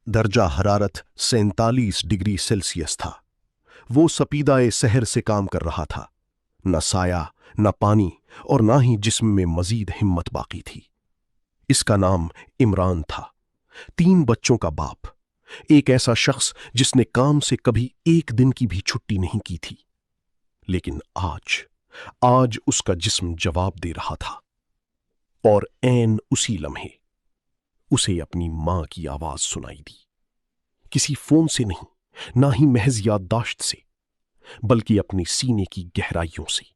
दर्जा हरारत 47 degree Celsius था। वो सपीदाए सहर से काम कर रहा था। न साया, न पानी और न ही जिस्म में मजीद हिम्मत बाकी थी। इसका नाम इमरान था, 3 बच्चों का बाप, एक ऐसा शख्स जिसने काम से कभी एक दिन की भी छुट्टी नहीं की थी। लेकिन आज उसका जिस्म जवाब दे रहा था। और ऐन उसी लम्हे उसे अपनी मां की आवाज सुनाई दी। किसी फोन से नहीं, ना ही महज याददाश्त से, बल्कि अपनी सीने की गहराइयों से।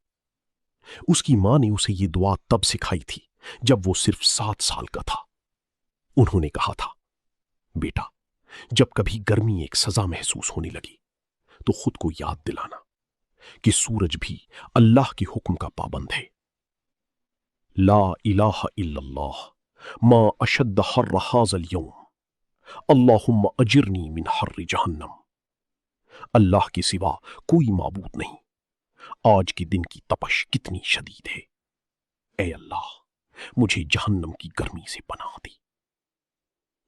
उसकी मां ने उसे ये दुआ तब सिखाई थी जब वो सिर्फ 7 साल का था। उन्होंने कहा था, बेटा, जब कभी गर्मी एक सजा महसूस होने लगी तो खुद को याद दिलाना कि सूरज भी अल्लाह के हुक्म का पाबंद है। ला इलाहा इल्लल्लाह मा अशद्द हर्र हाज़ल यौम, अल्लाहुम्मा अजिरनी मिन हर्र जहन्नम। अल्लाह के सिवा कोई माबूद नहीं, आज के दिन की तपश कितनी शदीद है। ए अल्लाह, मुझे जहन्नम की गर्मी से पनाह दी।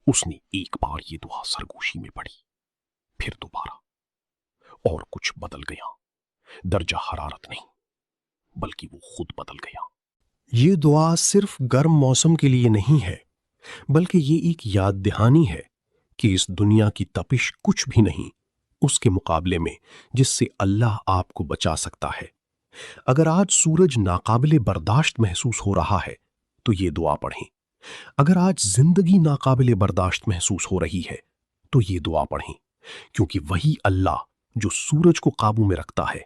उसने एक बार ये दुआ सरगोशी में पढ़ी, फिर दोबारा, और कुछ बदल गया। दर्जा हरारत नहीं, बल्कि वो खुद बदल गया। ये दुआ सिर्फ गर्म मौसम के लिए नहीं है, बल्कि ये एक याद दहानी है कि इस दुनिया की तपिश कुछ भी नहीं उसके मुकाबले में जिससे अल्लाह आपको बचा सकता है। अगर आज सूरज नाकाबिले बर्दाश्त महसूस हो रहा है तो ये दुआ पढ़ें। अगर आज जिंदगी नाकाबिले बर्दाश्त महसूस हो रही है तो ये दुआ पढ़ें, क्योंकि वही अल्लाह जो सूरज को काबू में रखता है,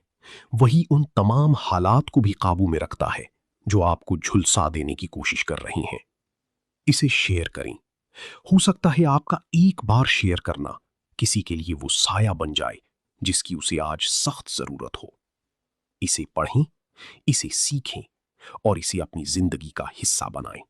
वही उन तमाम हालात को भी काबू में रखता है जो आपको झुलसा देने की कोशिश कर रही हैं। इसे शेयर करें। हो सकता है आपका एक बार शेयर करना किसी के लिए वो साया बन जाए जिसकी उसे आज सख्त जरूरत हो। इसे पढ़ें, इसे सीखें और इसे अपनी जिंदगी का हिस्सा बनाएं।